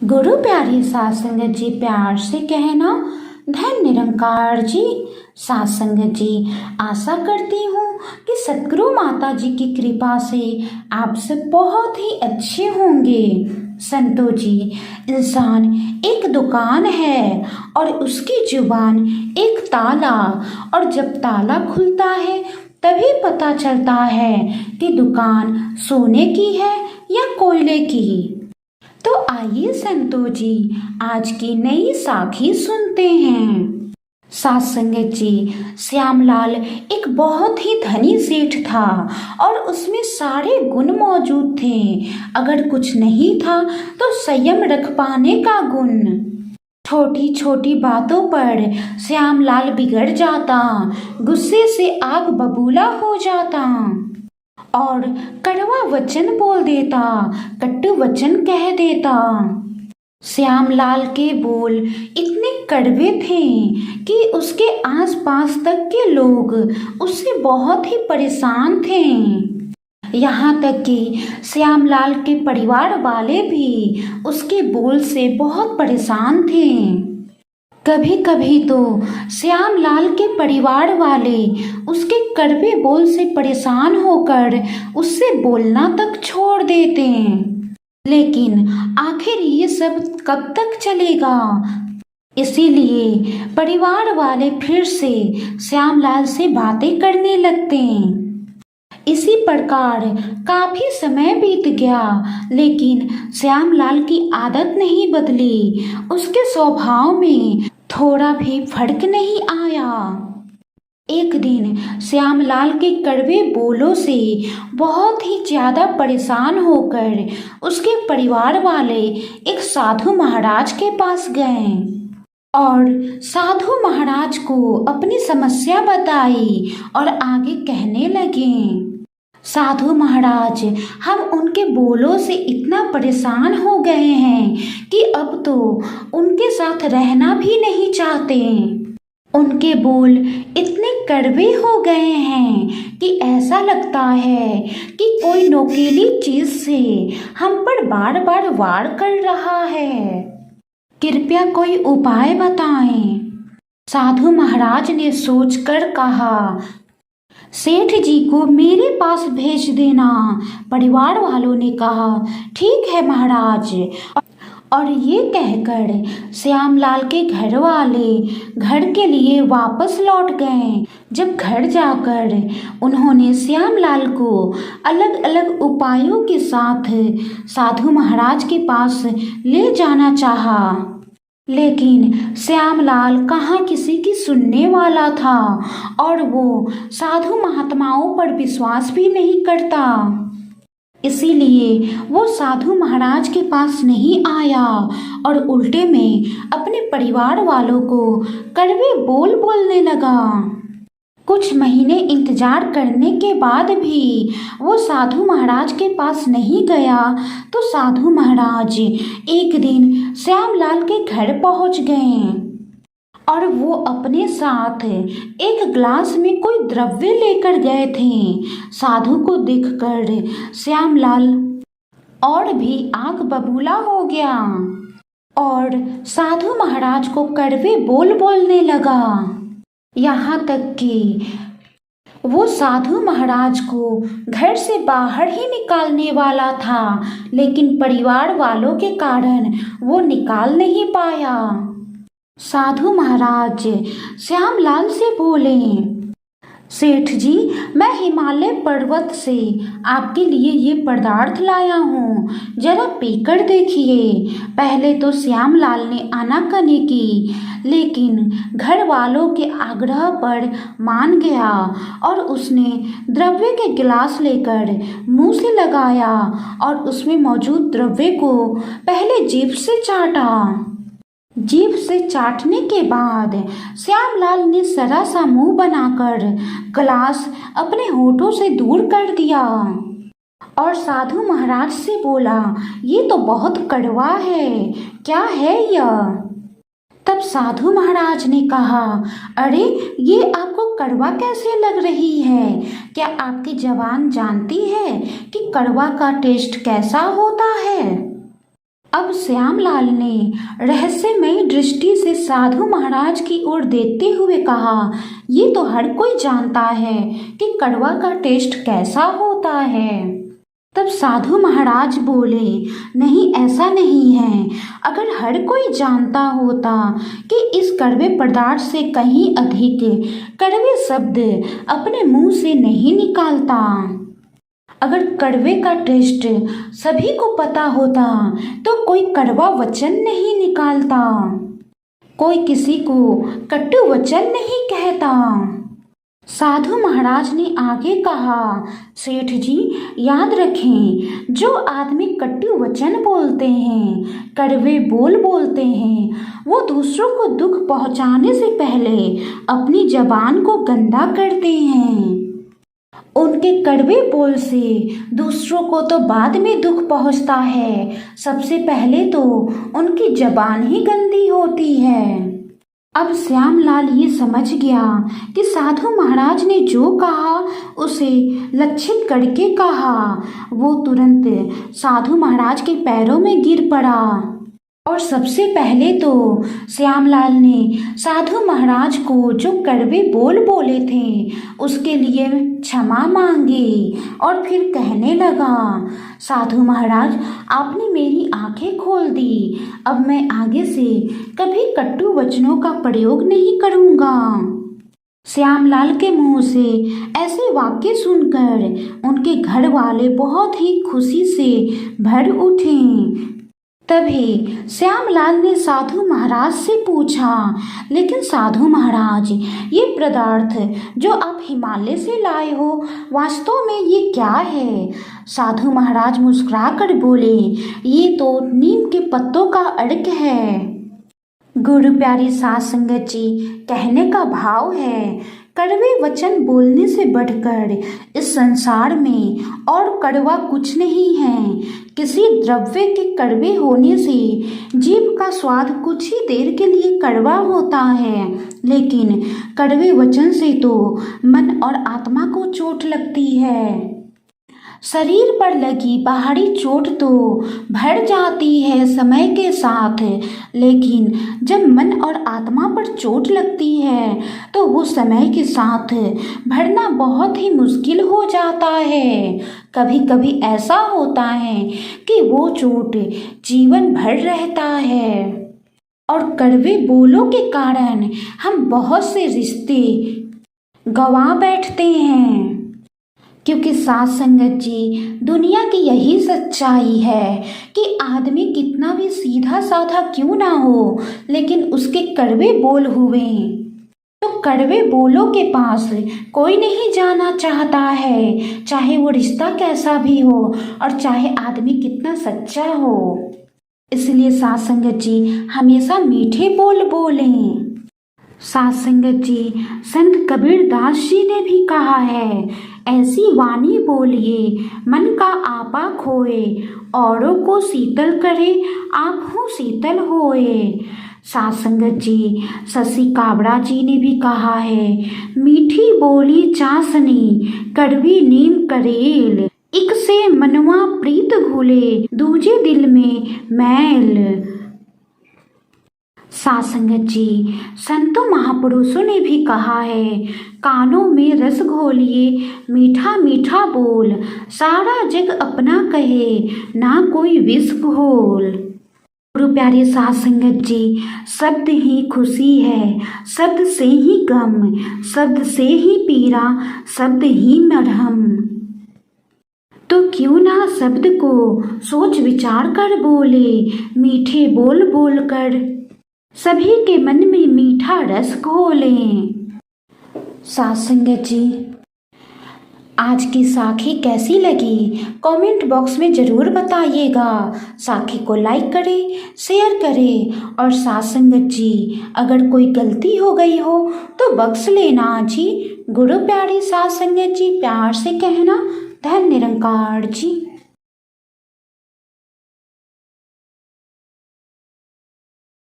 गुरु प्यारे साथ संगत जी, प्यार से कहना धन निरंकार जी। साथ संगत जी, आशा करती हूँ कि सतगुरु माता जी की कृपा से आप सब बहुत ही अच्छे होंगे। संतो जी, इंसान एक दुकान है और उसकी जुबान एक ताला, और जब ताला खुलता है तभी पता चलता है कि दुकान सोने की है या कोयले की। तो आइए संतो जी, आज की नई साखी सुनते हैं। साथ संगत जी, श्यामलाल एक बहुत ही धनी सेठ था और उसमें सारे गुण मौजूद थे। अगर कुछ नहीं था तो संयम रख पाने का गुण। छोटी छोटी बातों पर श्यामलाल बिगड़ जाता, गुस्से से आग बबूला हो जाता और कड़वा वचन बोल देता, कटु वचन कह देता। श्यामलाल के बोल इतने कड़वे थे कि उसके आसपास तक के लोग उससे बहुत ही परेशान थे। यहाँ तक कि श्यामलाल के परिवार वाले भी उसके बोल से बहुत परेशान थे। कभी कभी तो श्यामलाल के परिवार वाले उसके कड़वे बोल से परेशान होकर उससे बोलना तक छोड़ देते। लेकिन आखिर ये सब कब तक चलेगा? इसीलिए परिवार वाले फिर से श्यामलाल से बातें करने लगते। इसी प्रकार काफी समय बीत गया, लेकिन श्यामलाल की आदत नहीं बदली। उसके स्वभाव में थोड़ा भी फर्क नहीं आया। एक दिन श्यामलाल के कड़वे बोलों से बहुत ही ज्यादा परेशान होकर उसके परिवार वाले एक साधु महाराज के पास गए और साधु महाराज को अपनी समस्या बताई और आगे कहने लगे, साधु महाराज, हम उनके बोलों से इतना परेशान हो गए हैं कि अब तो उनके साथ रहना भी नहीं चाहते। उनके बोल इतने कड़वे हो गए हैं कि ऐसा लगता है कि कोई नोकीली चीज से हम पर बार बार वार कर रहा है। कृपया कोई उपाय बताएं। साधु महाराज ने सोचकर कहा, सेठ जी को मेरे पास भेज देना। परिवार वालों ने कहा, ठीक है महाराज। और ये कहकर श्यामलाल के घर वाले घर के लिए वापस लौट गए। जब घर जाकर उन्होंने श्यामलाल को अलग अलग उपायों के साथ साधु महाराज के पास ले जाना चाहा, लेकिन श्यामलाल कहाँ किसी की सुनने वाला था और वो साधु महात्माओं पर विश्वास भी नहीं करता। इसीलिए वो साधु महाराज के पास नहीं आया और उल्टे में अपने परिवार वालों को कड़वे बोल बोलने लगा। कुछ महीने इंतजार करने के बाद भी वो साधु महाराज के पास नहीं गया तो साधु महाराज एक दिन श्यामलाल के घर पहुंच गए और वो अपने साथ एक ग्लास में कोई द्रव्य लेकर गए थे। साधु को देखकर श्यामलाल और भी आग बबूला हो गया और साधु महाराज को कड़वे बोल बोलने लगा। यहाँ तक कि वो साधु महाराज को घर से बाहर ही निकालने वाला था, लेकिन परिवार वालों के कारण वो निकाल नहीं पाया। साधु महाराज श्यामलाल से बोले, सेठ जी, मैं हिमालय पर्वत से आपके लिए ये पदार्थ लाया हूँ, जरा पीकर देखिए। पहले तो श्यामलाल ने आनाकानी की, लेकिन घर वालों के आग्रह पर मान गया और उसने द्रव्य के गिलास लेकर मुंह से लगाया और उसमें मौजूद द्रव्य को पहले जीभ से चाटा। जीभ से चाटने के बाद श्यामलाल ने सरा सा मुंह बनाकर गिलास अपने होठों से दूर कर दिया और साधु महाराज से बोला, ये तो बहुत कड़वा है, क्या है यह? तब साधु महाराज ने कहा, अरे ये आपको कड़वा कैसे लग रही है? क्या आपकी जबान जानती है कि कड़वा का टेस्ट कैसा होता है? अब श्यामलाल ने रहस्यमयी दृष्टि से साधु महाराज की ओर देखते हुए कहा, ये तो हर कोई जानता है कि कड़वा का टेस्ट कैसा होता है। तब साधु महाराज बोले, नहीं, ऐसा नहीं है। अगर हर कोई जानता होता कि इस कड़वे पदार्थ से कहीं अधिक कड़वे शब्द अपने मुंह से नहीं निकालता, अगर कड़वे का टेस्ट सभी को पता होता तो कोई कड़वा वचन नहीं निकालता, कोई किसी को कटु वचन नहीं कहता। साधु महाराज ने आगे कहा, सेठ जी, याद रखें, जो आदमी कटु वचन बोलते हैं, कड़वे बोल बोलते हैं, वो दूसरों को दुख पहुंचाने से पहले अपनी जबान को गंदा करते हैं। उनके कड़वे बोल से दूसरों को तो बाद में दुख पहुंचता है, सबसे पहले तो उनकी जबान ही गंदी होती है। अब श्यामलाल ये समझ गया कि साधु महाराज ने जो कहा उसे लक्षित करके कहा। वो तुरंत साधु महाराज के पैरों में गिर पड़ा और सबसे पहले तो श्यामलाल ने साधु महाराज को जो कड़वे बोल बोले थे उसके लिए क्षमा मांगी और फिर कहने लगा, साधु महाराज, आपने मेरी आंखें खोल दी। अब मैं आगे से कभी कटु वचनों का प्रयोग नहीं करूँगा। श्यामलाल के मुंह से ऐसे वाक्य सुनकर उनके घर वाले बहुत ही खुशी से भर उठे। तभी श्यामलाल ने साधु महाराज से पूछा, लेकिन साधु महाराज, ये पदार्थ जो आप हिमालय से लाए हो, वास्तव में ये क्या है? साधु महाराज मुस्कुरा कर बोले, ये तो नीम के पत्तों का अर्क है। गुरु प्यारी साध संगत जी, कहने का भाव है, कड़वे वचन बोलने से बढ़कर इस संसार में और कड़वा कुछ नहीं है। किसी द्रव्य के कड़वे होने से जीभ का स्वाद कुछ ही देर के लिए कड़वा होता है, लेकिन कड़वे वचन से तो मन और आत्मा को चोट लगती है। शरीर पर लगी बाहरी चोट तो भर जाती है समय के साथ, लेकिन जब मन और आत्मा पर चोट लगती है तो वो समय के साथ भरना बहुत ही मुश्किल हो जाता है। कभी कभी ऐसा होता है कि वो चोट जीवन भर रहता है और कड़वे बोलों के कारण हम बहुत से रिश्ते गंवा बैठते हैं। क्योंकि साध संगत जी, दुनिया की यही सच्चाई है कि आदमी कितना भी सीधा साधा क्यों ना हो, लेकिन उसके कड़वे बोल हुए तो कड़वे बोलों के पास कोई नहीं जाना चाहता है, चाहे वो रिश्ता कैसा भी हो और चाहे आदमी कितना सच्चा हो। इसलिए साध संगत जी, हमेशा मीठे बोल बोलें। साध संगत जी, संत कबीर दास जी ने भी कहा है, ऐसी वाणी बोलिए मन का आपा खोए, औरों को शीतल करे आप हो शीतल होए। साध संगत जी, शशि काबरा जी ने भी कहा है, मीठी बोली चासनी कड़वी नीम करेल, एक से मनवा प्रीत घुले दूजे दिल में मैल। साध संगत जी, संतों महापुरुषों ने भी कहा है, कानों में रस घोलिए मीठा मीठा बोल, सारा जग अपना कहे ना कोई विष घोल। गुरु प्यारे साध संगत जी, शब्द ही खुशी है, शब्द से ही गम, शब्द से ही पीड़ा, शब्द ही मरहम। तो क्यों ना शब्द को सोच विचार कर बोले, मीठे बोल बोल कर सभी के मन में मीठा रस घोलें। साध संगत जी, आज की साखी कैसी लगी कमेंट बॉक्स में ज़रूर बताइएगा। साखी को लाइक करें, शेयर करें और साध संगत जी, अगर कोई गलती हो गई हो तो बख्श लेना जी। गुरु प्यारी साध संगत जी, प्यार से कहना, धन निरंकार जी।